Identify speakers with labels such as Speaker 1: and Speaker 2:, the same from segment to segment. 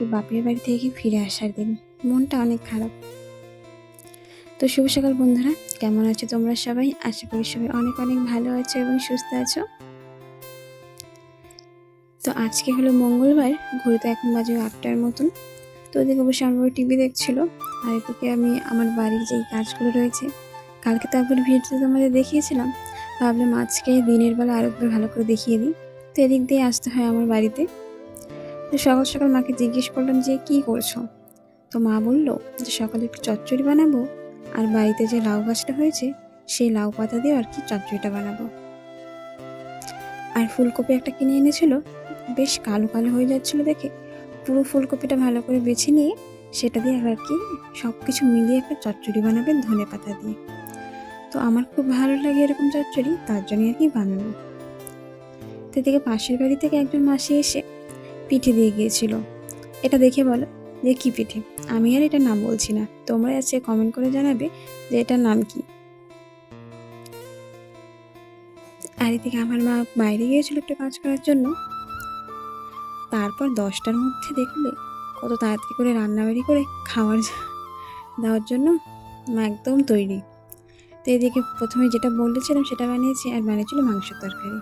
Speaker 1: আজকে বাপের বাড়ি থেকে ফিরে আসার দিন। মনটা অনেক খারাপ। তো শুভ সকাল বন্ধুরা, কেমন আছো তোমরা সবাই? আশা করি সবাই অনেক অনেক ভালো আছো এবং সুস্থ আছো। তো আজকে হলো মঙ্গলবার, ঘুরতে এখন বাজে 8টার মতন। তো ওদিকে বসে আমার টিভি দেখছিল, আর এদিকে আমি আমার বাড়ির যেই কাজগুলো রয়েছে, কালকে তো একবার ভিডিওতে তোমাদের দেখিয়েছিলাম, ভাবলাম আজকে দিনের বেলা আরো একবার ভালো করে দেখিয়ে দিই। তো এদিক দিয়ে আসতে হয় আমার বাড়িতে। তো সকাল সকাল মাকে জিজ্ঞেস করলাম যে কি করছো। তো মা বললো যে সকালে একটু চচ্চড়ি বানাবো, আর বাড়িতে যে লাউ গাছটা হয়েছে সেই লাউ পাতা দিয়ে আর কি চচ্চড়িটা বানাবো। আর ফুলকপি একটা কিনে এনেছিল, বেশ কালো কালো হয়ে যাচ্ছিল দেখে পুরো ফুলকপিটা ভালো করে বেছে নিয়ে সেটা দিয়ে আর কি সব কিছু মিলিয়ে একটা চচ্চড়ি বানাবেন ধনে পাতা দিয়ে। তো আমার খুব ভালো লাগে এরকম চচ্চড়ি, তার জন্য আর কি বানানো। তো এদিকে পাশের বাড়ি থেকে একজন মাসি এসে পিঠে দিয়ে গিয়েছিল। এটা দেখে বলো যে কি পিঠে। আমি আর এটার নাম বলছি না, তোমরা আজকে কমেন্ট করে জানাবে যে এটার নাম কি। আর এদিকে আমার মা বাইরে গিয়েছিল একটু কাজ করার জন্য। তারপর 10টার মধ্যে দেখলে কত তাড়াতাড়ি করে রান্নাবাড়ি করে খাওয়ার দেওয়ার জন্য মা একদম তৈরি। তো এদিকে প্রথমে যেটা বলেছিলাম সেটা বানিয়েছি, আর বানিয়েছিল মাংসের তরকারি।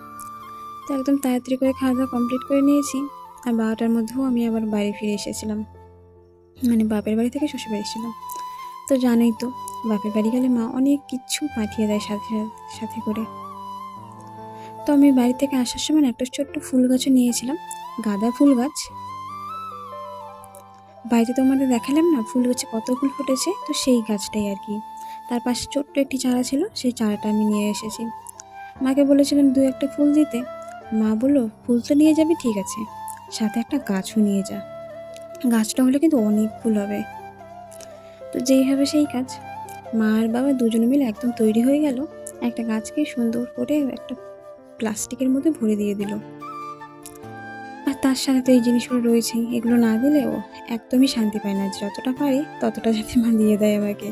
Speaker 1: তো একদম তাড়াতাড়ি করে খাওয়া দাওয়া কমপ্লিট করে নিয়েছি। আর 12টার মধ্যেও আমি আবার বাড়ি ফিরে এসেছিলাম, মানে বাপের বাড়ি থেকে শ্বশুর বাড়ি ছিলাম। তো জানোই তো, বাপের বাড়ি গেলে মা অনেক কিছু পাঠিয়ে দেয় সাথে সাথে করে। তো আমি বাড়ি থেকে আসার সময় একটা ছোট্ট ফুল গাছও নিয়েছিলাম, গাঁদা ফুল গাছ। বাড়িতে তোমাদের দেখালাম না ফুল গাছে কত ফুল ফুটেছে, তো সেই গাছটাই আর কি। তার পাশে ছোট্ট একটি চারা ছিল, সেই চারাটা আমি নিয়ে এসেছি। মাকে বলেছিলাম 2-1টা ফুল দিতে। মা বললো ফুল তো নিয়ে যাবি ঠিক আছে, সাথে একটা গাছও নিয়ে যা, গাছটা হলে কিন্তু অনেক ফুল হবে। তো যেই হবে সেই কাজ, মা আর বাবা দুজনে মিলে একদম তৈরি হয়ে গেল। একটা গাছকে সুন্দর করে একটা প্লাস্টিকের মধ্যে ভরে দিয়ে দিল। আর তার সাথে তো এই জিনিসগুলো রয়েছেই, এগুলো না দিলে ও একদমই শান্তি পায় না, যতটা পারে ততটা যাতে মা দিয়ে দেয় আমাকে।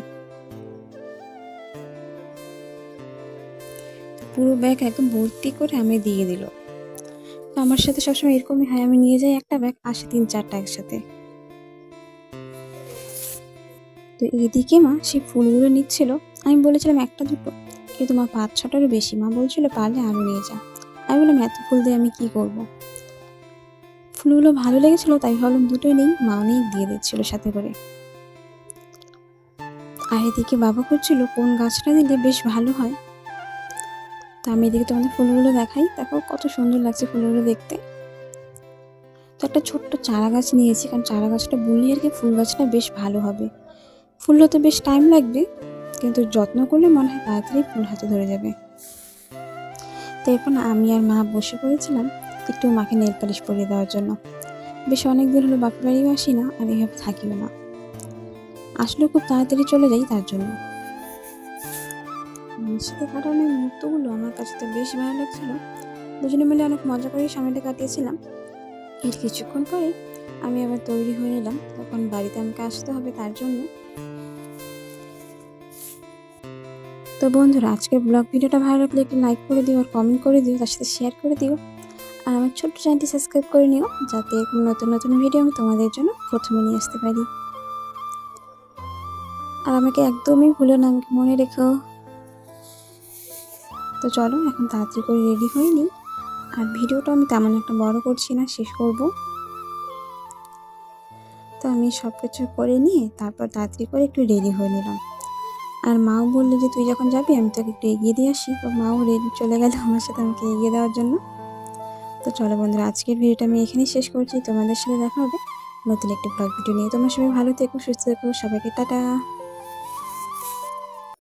Speaker 1: পুরো ব্যাগ একদম ভর্তি করে আমি দিয়ে দিল। তো আমার সাথে সবসময় এরকমই হয়, আমি নিয়ে যাই একটা ব্যাগ, আসে 3-4টা একসাথে। তো এদিকে মা সেই ফুলগুলো নিচ্ছিল, আমি বলেছিলাম 1-2, কিন্তু মা 5-6টারও বেশি। মা বলছিল পারলে আরও নিয়ে যা। আমি বললাম এত ফুল দিয়ে আমি কি করব। ফুলগুলো ভালো লেগেছিল তাই ভাবলাম দুটোই নেই, মা অনেক দিয়ে দিচ্ছিল সাথে করে। আর এদিকে বাবা করছিল কোন গাছটা দিলে বেশ ভালো হয়। তো আমি এদিকে তোমাদের ফুলগুলো দেখাই, দেখো কত সুন্দর লাগছে ফুলগুলো দেখতে। তো একটা ছোট্ট চারা গাছ নিয়েছি, কারণ চারা গাছটা বুনলে আর কি ফুল গাছটা বেশ ভালো হবে। ফুল হতে বেশ টাইম লাগবে, কিন্তু যত্ন করলে মনে হয় তাড়াতাড়ি ফুল হাতে ধরে যাবে। তো এরপর আমি আর মা বসে পড়েছিলাম একটু মাকে নেল পালিশ পরিয়ে দেওয়ার জন্য। বেশ অনেক দিন হলো বাপের বাড়িও আসি না, আর এইভাবে থাকিও না, আসলেও খুব তাড়াতাড়ি চলে যাই তার জন্য। মায়ের সাথে কাটানো মুহূর্তগুলো আমার কাছে তো বেশ ভালো লাগছিল। দুজনে মিলে অনেক মজা করে সময়টা কাটিয়েছিলাম। এর কিছুক্ষণ পরে আমি আবার তৈরি হয়ে নিলাম, তখন বাড়িতে আমাকে আসতে হবে তার জন্য। তো বন্ধুরা, আজকের ব্লগ ভিডিওটা ভালো লাগলে একটু লাইক করে দিও, আর কমেন্ট করে দিও, তার সাথে শেয়ার করে দিও। আর আমার ছোট্ট চ্যানেলটি সাবস্ক্রাইব করে নিও, যাতে এরকম নতুন নতুন ভিডিও আমি তোমাদের জন্য প্রথমে নিয়ে আসতে পারি। আর আমাকে একদমই ভুলো না, আমাকে মনে রেখো। তো চলো এখন তাড়াতাড়ি করে রেডি হয়ে নিই। আর ভিডিওটা আমি তেমন একটা বড় করছি না, শেষ করব। তো আমি সব কিছু করে নিয়ে তারপর তাড়াতাড়ি করে একটু রেডি হয়ে নিলাম। আর মাও বললো যে তুই যখন যাবি আমি তোকে একটু এগিয়ে দিয়ে আসি। তো মাও রেডি চলে গেল আমার সাথে আমাকে এগিয়ে দেওয়ার জন্য। তো চলো বন্ধুরা, আজকের ভিডিওটা আমি এখানেই শেষ করছি। তোমাদের সাথে দেখা হবে নতুন একটি ব্লগ ভিডিও নিয়ে। তোমরা সবাই ভালো থেকো, সুস্থ থেকো, সবাইকে টাটা।